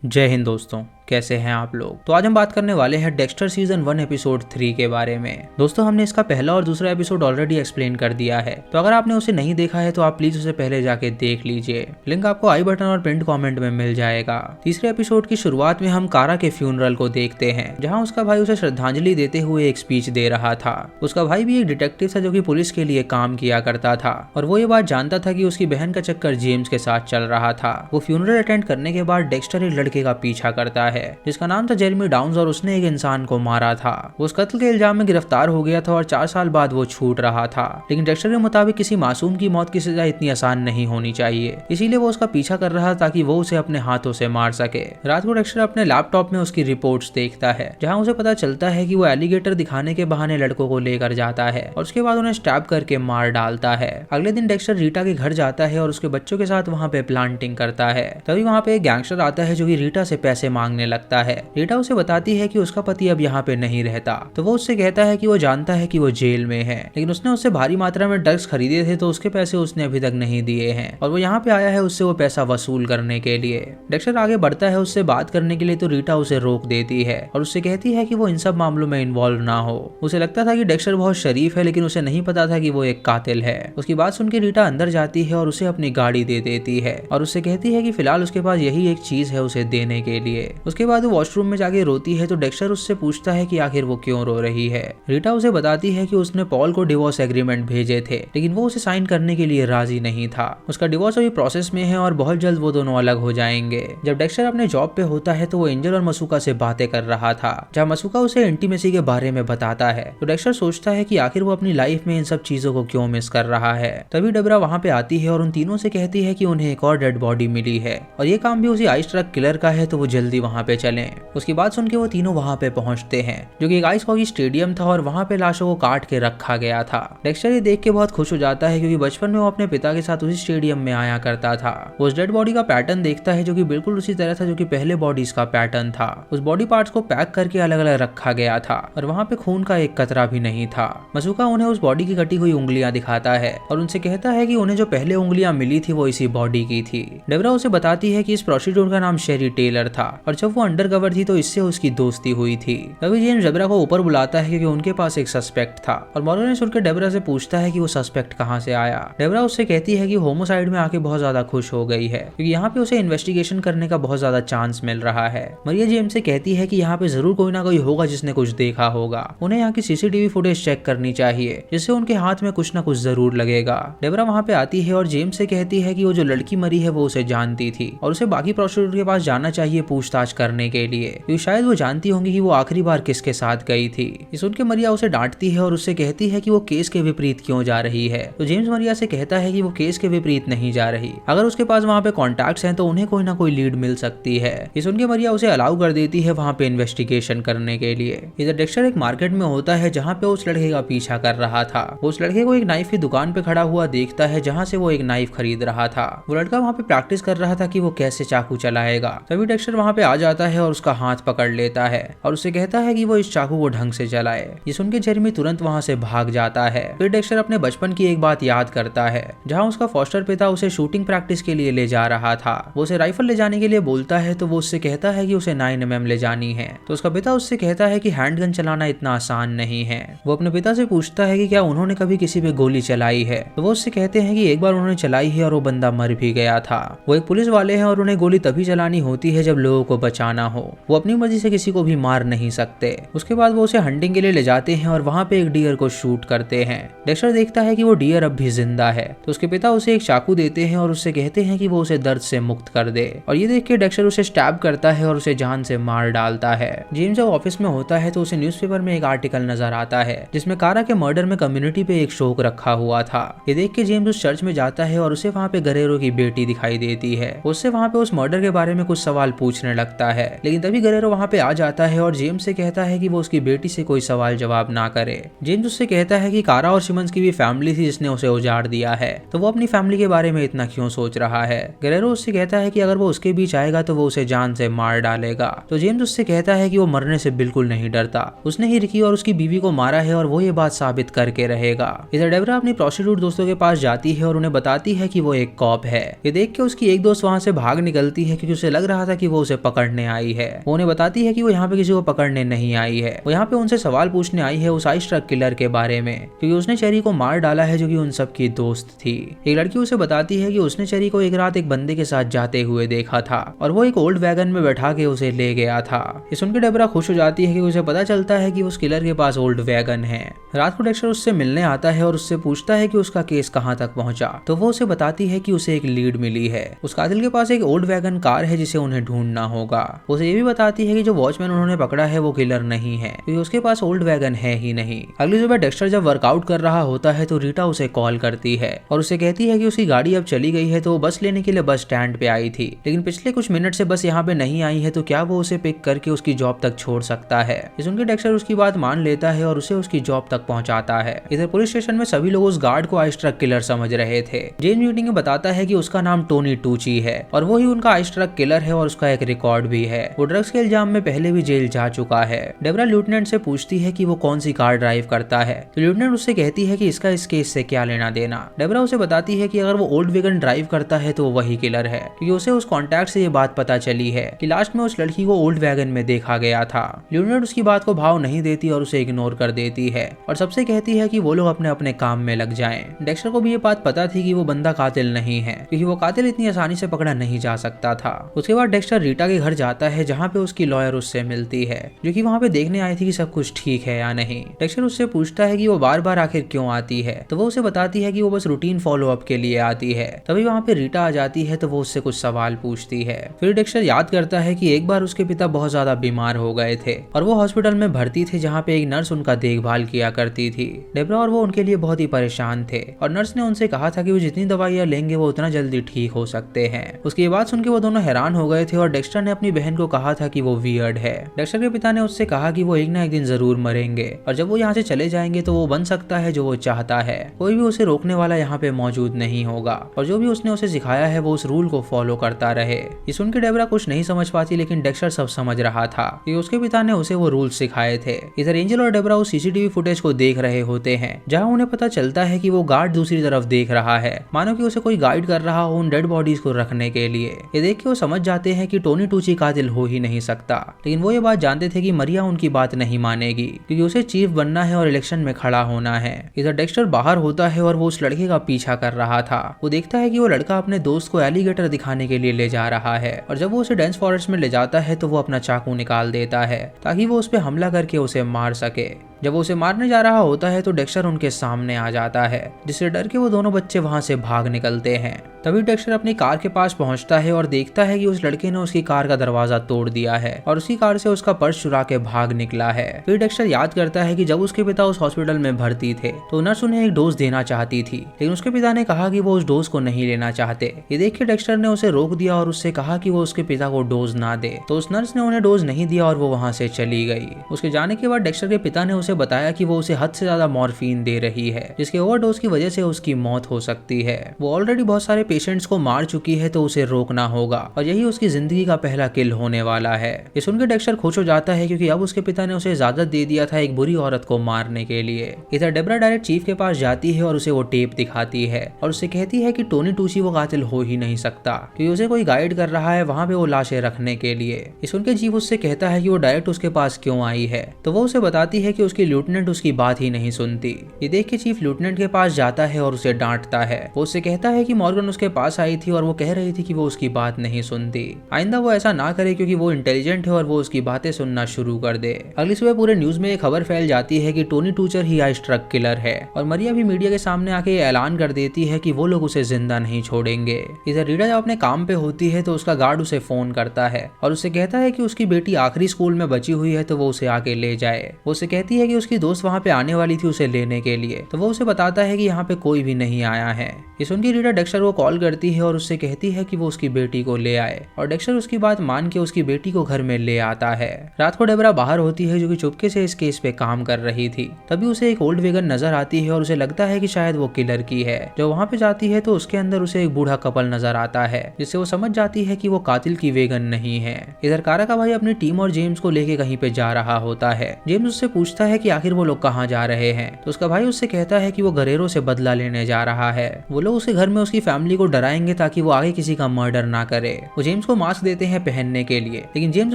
जय हिंद दोस्तों, कैसे हैं आप लोग। तो आज हम बात करने वाले हैं डेक्स्टर सीजन 1 एपिसोड 3 के बारे में। दोस्तों हमने इसका पहला और दूसरा एपिसोड ऑलरेडी एक्सप्लेन कर दिया है, तो अगर आपने उसे नहीं देखा है तो आप प्लीज उसे पहले जाके देख लीजिए। लिंक आपको आई बटन और पिंड कमेंट में मिल जाएगा। तीसरे एपिसोड की शुरुआत में हम कारा के फ्यूनरल को देखते हैं, जहाँ उसका भाई उसे श्रद्धांजलि देते हुए एक स्पीच दे रहा था। उसका भाई भी एक डिटेक्टिव था जो कि पुलिस के लिए काम किया करता था, और वो ये बात जानता था कि उसकी बहन का चक्कर जेम्स के साथ चल रहा था। वो फ्यूनरल अटेंड करने के बाद डेक्स्टर एक लड़के का पीछा करता है जिसका नाम था जेरेमी डाउन्स, और उसने एक इंसान को मारा था। वो उस कत्ल के इल्जाम में गिरफ्तार हो गया था और 4 साल बाद वो छूट रहा था। लेकिन डेक्स्टर के मुताबिक किसी मासूम की मौत की सजा इतनी आसान नहीं होनी चाहिए, इसीलिए वो उसका पीछा कर रहा था ताकि वो उसे अपने हाथों से मार सके। रात को डेक्स्टर अपने लैपटॉप में उसकी रिपोर्ट्स देखता है, जहाँ उसे पता चलता है कि वो एलिगेटर दिखाने के बहाने लड़कों को लेकर जाता है और उसके बाद उन्हें स्टैब करके मार डालता है। अगले दिन डेक्स्टर रीटा के घर जाता है और उसके बच्चों के साथ वहाँ पे प्लांटिंग करता है। तभी वहाँ पे एक गैंगस्टर आता है जो कि रीटा से पैसे मांगने लगता है। रीटा उसे बताती है कि उसका पति अब यहाँ पे नहीं रहता, तो वो उससे कहता है कि वो जानता है कि वो जेल में है, लेकिन उसने उससे भारी मात्रा में ड्रग्स खरीदे थे तो उसके पैसे उसने अभी तक नहीं दिए हैं और वो यहाँ पे आया है उससे वो पैसा वसूल करने के लिए। डेक्स्टर आगे बढ़ता है उससे बात करने के लिए, तो रीटा उसे रोक देती है और उससे कहती है कि वो इन सब मामलों में इन्वॉल्व ना हो। उसे लगता था कि डेक्स्टर बहुत शरीफ है, लेकिन उसे नहीं पता था कि वो एक कातिल है। उसकी बात सुन के रीटा अंदर जाती है और उसे अपनी गाड़ी दे देती है और उससे कहती है कि फिलहाल उसके पास यही एक चीज है उसे देने के लिए। उसके बाद वो वॉशरूम में जाके रोती है, तो डेक्स्टर उससे पूछता है कि आखिर वो क्यों रो रही है। रीटा उसे बताती है कि उसने पॉल को डिवोर्स एग्रीमेंट भेजे थे, लेकिन वो उसे साइन करने के लिए राजी नहीं था। उसका डिवोर्स अभी प्रोसेस में है और बहुत जल्द वो दोनों अलग हो जाएंगे। जब डेक्स्टर अपने जॉब पे होता है तो वो एंजल और मसूका से बातें कर रहा था, जहाँ मसूका उसे इंटीमेसी के बारे में बताता है। तो डेक्स्टर सोचता है कि आखिर वो अपनी लाइफ में इन सब चीजों को क्यों मिस कर रहा है। तभी डेबरा वहाँ पे आती है और उन तीनों से कहती है कि उन्हें एक और डेड बॉडी मिली है और ये काम भी उसी आइस ट्रक किलर का है, तो वो जल्दी वहाँ पे चलें। उसकी बात सुन के वो तीनों वहाँ पे पहुंचते हैं, जो कि एक आइस हॉकी स्टेडियम था और वहाँ पे लाशों को काट के रखा गया था। डेक्स्टर ये देख के बहुत खुश हो जाता है क्योंकि बचपन में वो अपने पिता के साथ उसी स्टेडियम में आया करता था। वो उस डेड बॉडी का पैटर्न देखता है जो कि बिल्कुल उसी तरह था जो कि पहले बॉडीज का पैटर्न था। उस बॉडी पार्ट्स को पैक करके अलग अलग रखा गया था और वहाँ पे खून का एक कतरा भी नहीं था। मसूका उन्हें उस बॉडी की कटी हुई उंगलियां दिखाता है और उनसे कहता है कि उन्हें जो पहले उंगलियां मिली थी वो इसी बॉडी की थी। डेबरा उसे बताती है कि इस प्रोस्टिट्यूट का नाम शेरी टेलर था और जब वो अंडरकवर थी तो इससे उसकी दोस्ती हुई थी। तभी जेम्स डेबरा को ऊपर बुलाता है क्योंकि उनके पास एक सस्पेक्ट था और मॉर्गन ने सुनकर डेबरा से पूछता है कि वो सस्पेक्ट कहाँ से आया। डेबरा उससे कहती है कि होमोसाइड में आके बहुत ज्यादा खुश हो गई है क्योंकि यहाँ पे उसे इन्वेस्टिगेशन करने का बहुत ज्यादा चांस मिल रहा है। मरिया जेम्स से कहती है कि यहाँ पे जरूर कोई ना कोई होगा जिसने कुछ देखा होगा, उन्हें यहाँ की सीसीटीवी फुटेज चेक करनी चाहिए जिससे उनके हाथ में कुछ ना कुछ जरूर लगेगा। डेबरा वहाँ पे आती है और जेम्स से कहती है कि वो जो लड़की मरी है वो उसे जानती थी और उसे बाकी प्रोस्टिट्यूट के पास जाना चाहिए पूछताछ करने के लिए, क्योंकि शायद वो जानती होंगी कि वो आखिरी बार किसके साथ गई थी। ये सुन के मरिया उसे डांटती है और उससे कहती है कि वो केस के विपरीत क्यों जा रही है। तो जेम्स मरिया से कहता है कि वो केस के विपरीत नहीं जा रही, अगर उसके पास वहाँ पे कॉन्टैक्ट्स हैं तो उन्हें कोई ना कोई लीड मिल सकती है। ये सुन के मरिया उसे अलाउ कर देती है वहाँ पे इन्वेस्टिगेशन करने के लिए। इधर डेक्स्टर एक मार्केट में होता है जहाँ पे उस लड़के का पीछा कर रहा था। वो उस लड़के को एक नाइफ की दुकान पे खड़ा हुआ देखता है जहाँ से वो एक नाइफ खरीद रहा था। वो लड़का वहाँ पे प्रैक्टिस कर रहा था कि वो कैसे चाकू चलाएगा। तभी डेक्स्टर वहाँ पे आ जाता है और उसका हाथ पकड़ लेता है और उसे कहता है कि वो इस चाकू को ढंग से चलाए। ये सुन के जेरेमी तुरंत वहाँ से भाग जाता है। फिर डेक्स्टर अपने बचपन की एक बात याद करता है जहाँ उसका फॉस्टर पिता उसे शूटिंग प्रैक्टिस के लिए ले जा रहा था। वो उसे राइफल ले जाने के लिए बोलता है तो वो उससे कहता है कि उसे 9mm ले जानी है। तो उसका पिता उससे कहता है कि हैंडगन चलाना इतना आसान नहीं है। वो अपने पिता से पूछता है कि क्या उन्होंने कभी किसी पे गोली चलाई है। तो वो उससे कहते हैं कि एक बार उन्होंने चलाई है और वो बंदा मर भी गया था। वो एक पुलिस वाले हैं और उन्हें गोली तभी चलानी होती है जब लोगों को बचाना हो। वो अपनी मर्जी से किसी को भी मार नहीं सकते। उसके बाद वो उसे हंटिंग के लिए ले जाते हैं और वहाँ पे एक डियर को शूट करते हैं। डेक्स्टर देखता है कि वो डियर अब भी जिंदा है, तो उसके पिता उसे एक चाकू देते हैं और उससे कहते हैं कि वो उसे दर्द से मुक्त कर दे। और ये देख के डेक्स्टर उसे स्टैब करता है और उसे जान से मार डालता है। जेम्स जब ऑफिस में होता है तो उसे न्यूज़पेपर में एक आर्टिकल नजर आता है जिसमें कारा के मर्डर में कम्युनिटी पे एक शोक रखा हुआ था। ये देख के जेम्स उस चर्च में जाता है और उसे वहाँ पे गरेरो की बेटी दिखाई देती है। उससे वहाँ पे उस मर्डर के बारे में कुछ सवाल पूछने लगता है, लेकिन तभी गरेरो वहाँ पे आ जाता है और जेम्स से कहता है कि वो उसकी बेटी से कोई सवाल जवाब ना करे। जेम्स उससे कहता है कि कारा और सिमंस की भी फैमिली थी जिसने उसे उजाड़ दिया है, तो वो अपनी फैमिली के बारे में इतना क्यों सोच रहा है। गरेरो उससे कहता है कि अगर वो उसके बीच आएगा तो वो उसे जान से मार डालेगा। तो जेम्स उससे कहता है कि वो मरने से बिल्कुल नहीं डरता, उसने ही रिकी और उसकी बीवी को मारा है और वो ये बात साबित करके रहेगा। इधर डेबरा अपनी प्रोस्टिट्यूट दोस्तों के पास जाती है और उन्हें बताती है कि वो एक कॉप है। ये देख के उसकी एक दोस्त वहाँ से भाग निकलती है क्योंकि उसे लग रहा था कि वो उसे पकड़ पकड़ने आई है। वो उन्हें बताती है कि वो यहाँ पे किसी को पकड़ने नहीं आई है, वो यहाँ पे उनसे सवाल पूछने आई है उस आइस ट्रक किलर के बारे में, क्योंकि उसने चेरी को मार डाला है जो कि उन सब की दोस्त थी। एक लड़की उसे बताती है कि उसने चेरी को एक रात एक बंदे के साथ जाते हुए देखा था और वो एक ओल्ड वैगन में बैठा के उसे ले गया था। ये सुनकर डेबरा खुश हो जाती है कि उसे पता चलता है कि उस किलर के पास ओल्ड वैगन है। रात को डेक्स्टर उससे मिलने आता है और उससे पूछता है कि उसका केस कहाँ तक पहुंचा, तो वो उसे बताती है कि उसे एक लीड मिली है। उस कातिल के पास एक ओल्ड वैगन कार है जिसे उन्हें ढूंढना होगा। उसे ये भी बताती है कि जो वॉचमैन उन्होंने पकड़ा है वो किलर नहीं है, क्योंकि उसके पास ओल्ड वैगन है ही नहीं। अगली सुबह डेक्स्टर जब वर्कआउट कर रहा होता है तो रीटा उसे कॉल करती है और उसे कहती है कि उसकी गाड़ी अब चली गई है, तो वो बस लेने के लिए बस स्टैंड पे आई थी, लेकिन पिछले कुछ मिनट से बस यहाँ पे नहीं आई है, तो क्या वो उसे पिक करके उसकी जॉब तक छोड़ सकता है। सुनकर डेक्स्टर उसकी बात मान लेता है और उसे उसकी जॉब तक पहुंचाता है। इधर पुलिस स्टेशन में सभी लोग उस गार्ड को आइस ट्रक किलर समझ रहे थे। जेम्स मीटिंग में बताता है कि उसका नाम टोनी टूची है और वो ही उनका आइस ट्रक किलर है और उसका एक रिकॉर्ड भी है। वो ड्रग्स के इल्जाम में पहले भी जेल जा चुका है। डेबरा लेफ्टिनेंट से पूछती है कि वो कौन सी कार ड्राइव करता है, तो लेफ्टिनेंट उससे कहती है कि इसका इस केस से क्या लेना देना। डेबरा उसे बताती है कि अगर वो ओल्ड वैगन ड्राइव करता है तो वही किलर है, क्योंकि उसे उस कॉन्टैक्ट से ये बात पता चली है कि लास्ट में उस लड़की को ओल्ड वैगन में देखा गया था। लेफ्टिनेंट उसकी बात को भाव नहीं देती और उसे इग्नोर कर देती है और सबसे कहती है कि वो लोग अपने अपने काम में लग जाएं। डेक्स्टर को भी ये बात पता थी कि वो बंदा कातिल नहीं है, क्योंकि वो कातिल इतनी आसानी से पकड़ा नहीं जा सकता था। उसके बाद डेक्स्टर रीटा के घर जाता है जहाँ पे उसकी लॉयर उससे मिलती है, जो कि वहाँ पे देखने आई थी कि सब कुछ ठीक है या नहीं। डेक्स्टर उससे पूछता है कि वो बार बार आखिर क्यों आती है, तो वो उसे बताती है कि वो बस रूटीन फॉलो अप के लिए आती है। तभी वहाँ पे रीटा आ जाती है तो वो उससे कुछ सवाल पूछती है। फिर डेक्स्टर याद करता है कि एक बार उसके पिता बहुत ज्यादा बीमार हो गए थे और वो हॉस्पिटल में भर्ती थे, जहाँ पे एक नर्स उनका देखभाल किया करती थी। डेबरा और वो उनके लिए बहुत ही परेशान थे और नर्स ने उनसे कहा था कि वो जितनी दवाइयाँ लेंगे वो उतना जल्दी ठीक हो सकते हैं। उसकी बात सुनकर वो दोनों हैरान हो गए थे और डेक्स्टर ने अपनी बहन को कहा था कि वो वियर्ड है। डेक्स्टर के पिता ने उससे कहा कि वो एक ना एक दिन जरूर मरेंगे और जब वो यहाँ से चले जाएंगे तो वो बन सकता है जो वो चाहता है, कोई भी उसे रोकने वाला यहाँ पे मौजूद नहीं होगा और जो भी उसने उसे सिखाया है वो उस रूल को फॉलो करता रहे। ये सुनकर डेबरा कुछ नहीं समझ पाती, लेकिन डेक्स्टर सब समझ रहा था कि उसके पिता ने उसे वो रूल सिखाए थे। इधर एंजल और डेबरा उस सीसीटीवी फुटेज को देख रहे होते हैं, जहाँ उन्हें पता चलता है कि वो गार्ड दूसरी तरफ देख रहा है, मानो कि उसे कोई गाइड कर रहा हो उन डेड बॉडीज को रखने के लिए। ये देख के वो समझ जाते हैं कि टोनी टूची कातिल हो ही नहीं सकता, लेकिन वो ये बात जानते थे कि मरिया उनकी बात नहीं मानेगी, क्योंकि उसे चीफ बनना है और इलेक्शन में खड़ा होना है। इधर डेक्स्टर बाहर होता है और वो उस लड़के का पीछा कर रहा था। वो देखता है कि वो लड़का अपने दोस्त को एलिगेटर दिखाने के लिए ले जा रहा है और जब वो उसे डेंस फॉरेस्ट में ले जाता है तो वो अपना चाकू निकाल देता है ताकि वो उस पर हमला करके उसे मार सके। जब वो उसे मारने जा रहा होता है तो डेक्स्टर उनके सामने आ जाता है, जिससे डर के वो दोनों बच्चे वहां से भाग निकलते हैं। तभी डेक्स्टर अपनी कार के पास पहुंचता है और देखता है कि उस लड़के ने उसकी कार का दरवाजा तोड़ दिया है और उसी कार से उसका पर्स चुरा के भाग निकला है। फिर डेक्स्टर याद करता है कि जब उसके पिता उस हॉस्पिटल में भर्ती थे तो नर्स उन्हें एक डोज देना चाहती थी, लेकिन उसके पिता ने कहा कि वो उस डोज को नहीं लेना चाहते। ये देख के डेक्स्टर ने उसे रोक दिया और उससे कहा कि वो उसके पिता को डोज ना दे, तो उस नर्स ने उन्हें डोज नहीं दिया और वो वहां से चली गई। उसके जाने के बाद डेक्स्टर के पिता ने उसे बताया कि वो उसे हद से ज्यादा मॉर्फिन दे रही है, जिसके ओवरडोज की वजह से उसकी मौत हो सकती है। वो ऑलरेडी बहुत सारे पेशेंट्स को मार चुकी है, तो उसे रोकना होगा और यही उसकी जिंदगी का पहला किल होने वाला है। ये सुनकर डेक्स्टर खुश हो जाता है, क्योंकि अब उसके पिता ने उसे इजाजत दे दिया था एक बुरी औरत को मारने के लिए। इधर डेबरा डायरेक्ट चीफ के पास जाती है और उसे वो टेप दिखाती है और उससे कहती है कि टोनी टूची वो कातिल हो ही नहीं सकता, क्योंकि उसे कोई गाइड कर रहा है वहां पे वो लाशें रखने के लिए। ये सुनकर चीफ उससे कहता है कि वो डायरेक्ट उसके पास क्यों आई है, तो वो उसे बताती है कि उसकी लेफ्टिनेंट उसकी बात ही नहीं सुनती। ये देख के चीफ लेफ्टिनेंट के पास जाता है और उसे डांटता है। वो उससे कहता है कि मॉर्गन उसके पास आई थी और वो कह रही थी कि वो उसकी बात नहीं सुनती, आइंदा वो ऐसा ना करे क्योंकि वो इंटेलिजेंट है और वो उसकी बातें सुनना शुरू कर दे। अगली सुबह पूरे न्यूज में एक खबर फैल जाती है कि टोनी टूचर ही आइस ट्रक किलर है और मरिया भी मीडिया के सामने आके ऐलान कर देती है कि वो लोग उसे जिंदा नहीं छोड़ेंगे। इधर रीटा जब अपने काम पे होती है तो उसका गार्ड उसे फोन करता है और उससे कहता है कि उसकी बेटी आखिरी स्कूल में बची हुई है, तो वो उसे आके ले जाए। वो उसे कहती है कि उसकी दोस्त वहाँ पे आने वाली थी उसे लेने के लिए, तो वो उसे बताता है कि यहाँ पे कोई भी नहीं आया है। ये सुनकर रीटा डेक्स्टर को कॉल करती है और उससे कहती है कि वो उसकी बेटी को ले आए और डेक्स्टर उसकी बात मान के उसकी बेटी को घर में ले आता है। रात को डेबरा बाहर होती है जो कि चुपके से इस केस पे काम कर रही थी। तभी उसे एक ओल्ड वेगन नजर आती है और उसे लगता है कि शायद वो किलर की है। जब वहाँ पे जाती है तो उसके अंदर उसे एक बूढ़ा कपल नजर आता है, जिससे वो समझ जाती है कि वो कातिल की वेगन नहीं है। इधर कारा का भाई अपनी टीम और जेम्स को लेके कहीं पे जा रहा होता है। जेम्स उससे पूछता है है कि आखिर वो लोग कहाँ जा रहे हैं। तो उसका भाई उससे कहता है कि वो गरेरो से बदला लेने जा रहा है। वो लोग उसके घर में उसकी फैमिली को डराएंगे ताकि वो आगे किसी का मर्डर ना करे। वो जेम्स को मास्क देते हैं पहनने के लिए, लेकिन जेम्स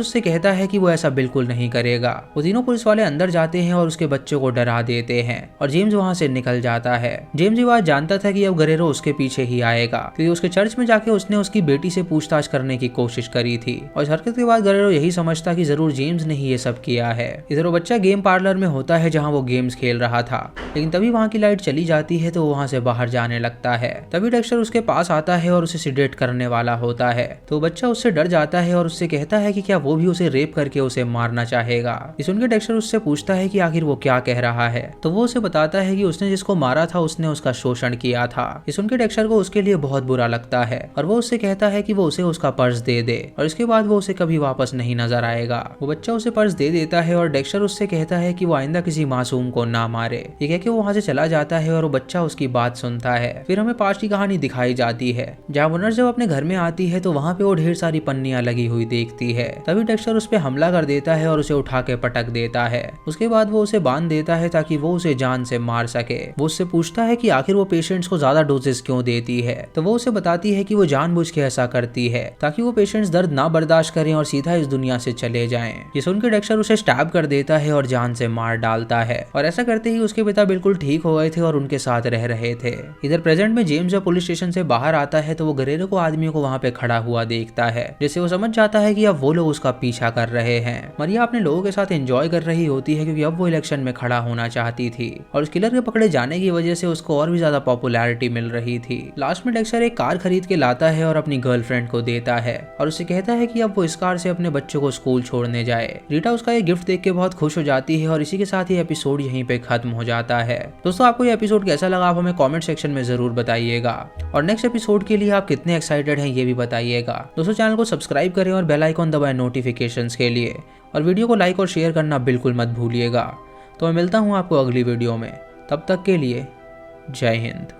उससे कहता है कि वो ऐसा बिल्कुल नहीं करेगा। वो तीनों पुलिस वाले अंदर जाते हैं और उसके बच्चों को डरा देते हैं और जेम्स वहाँ से निकल जाता है। जेम्स ये बात जानता था कि अब गरेरो उसके पीछे ही आएगा, क्योंकि उसके चर्च में जाके उसने उसकी बेटी से पूछताछ करने की कोशिश करी थी और इस हरकत के बाद गरेरो यही समझता कि जरूर जेम्स ने ही ये सब किया है। इधर वो बच्चा गेम पार्लर में होता है जहाँ वो गेम्स खेल रहा था, लेकिन तभी वहाँ की लाइट चली जाती है तो वो वहाँ से बाहर जाने लगता है। तभी डेक्स्टर उसके पास आता है और उसे सिडेट करने वाला होता है। तो बच्चा उससे डर जाता है और उससे कहता है कि क्या वो भी उसे रेप करके उसे मारना चाहेगा। ये सुनकर डेक्स्टर उससे पूछता है कि आखिर वो क्या कह रहा है। तो वो उसे बताता है कि उसने जिसको मारा था उसने उसका शोषण किया था। ये सुनकर डेक्स्टर को उसके लिए बहुत बुरा लगता है और वो उससे कहता है कि वो उसे उसका पर्स दे दे और इसके बाद वो उसे कभी वापस नहीं नजर आएगा। वो बच्चा उसे पर्स दे देता है और डेक्स्टर उससे कहता है कि वो आइंदा किसी मासूम को ना मारे। ये कह के वो वहाँ से चला जाता है और वो बच्चा उसकी बात सुनता है। फिर हमें पास्ट की कहानी दिखाई जाती है जहाँ वो नर्स जब अपने घर में आती है तो वहाँ पे वो ढेर सारी पन्नियां लगी हुई देखती है। तभी डेक्स्टर उस पर हमला कर देता है और उसे उठा के पटक देता है। उसके बाद वो उसे बांध देता है ताकि वो उसे जान से मार सके। वो उससे पूछता है कि आखिर वो पेशेंट्स को ज्यादा डोजेस क्यों देती है। तो वो उसे बताती है कि वो जानबूझ के ऐसा करती है ताकि वो पेशेंट्स दर्द ना बर्दाश्त करें और सीधा इस दुनिया से चले जाएं। ये सुनकर डेक्स्टर उसे स्टैब कर देता है और जान से मार डालता है और ऐसा करते ही उसके पिता बिल्कुल ठीक हो गए थे और उनके साथ रह रहे थे। इधर प्रेजेंट में जेम्स जब पुलिस स्टेशन से बाहर आता है तो वो गरेरो को आदमियों को वहाँ पे खड़ा हुआ देखता है, जिससे वो समझ जाता है कि अब वो लोग उसका पीछा कर रहे हैं। मरिया अपने लोगों के साथ एंजॉय कर रही होती है क्योंकि अब वो इलेक्शन में खड़ा होना चाहती थी और उस किलर के पकड़े जाने की वजह से उसको और भी ज्यादा पॉपुलैरिटी मिल रही थी। लास्ट में डेक्स्टर एक कार खरीद के लाता है और अपनी गर्लफ्रेंड को देता है और उसे कहता है कि अब वो इस कार से अपने बच्चों को स्कूल छोड़ने जाए। रीटा उसका ये गिफ्ट देख के बहुत खुश हो जाती है और इसी के साथ ये एपिसोड यहीं पे खत्म हो जाता है। दोस्तों आपको ये एपिसोड कैसा लगा आप हमें कमेंट सेक्शन में जरूर बताइएगा और नेक्स्ट एपिसोड के लिए आप कितने एक्साइटेड हैं ये भी बताइएगा। दोस्तों चैनल को सब्सक्राइब करें और बेल आइकॉन दबाएं नोटिफिकेशंस के लिए और वीडियो को लाइक और शेयर करना बिल्कुल मत भूलिएगा। तो मैं मिलता हूँ आपको अगली वीडियो में, तब तक के लिए जय हिंद।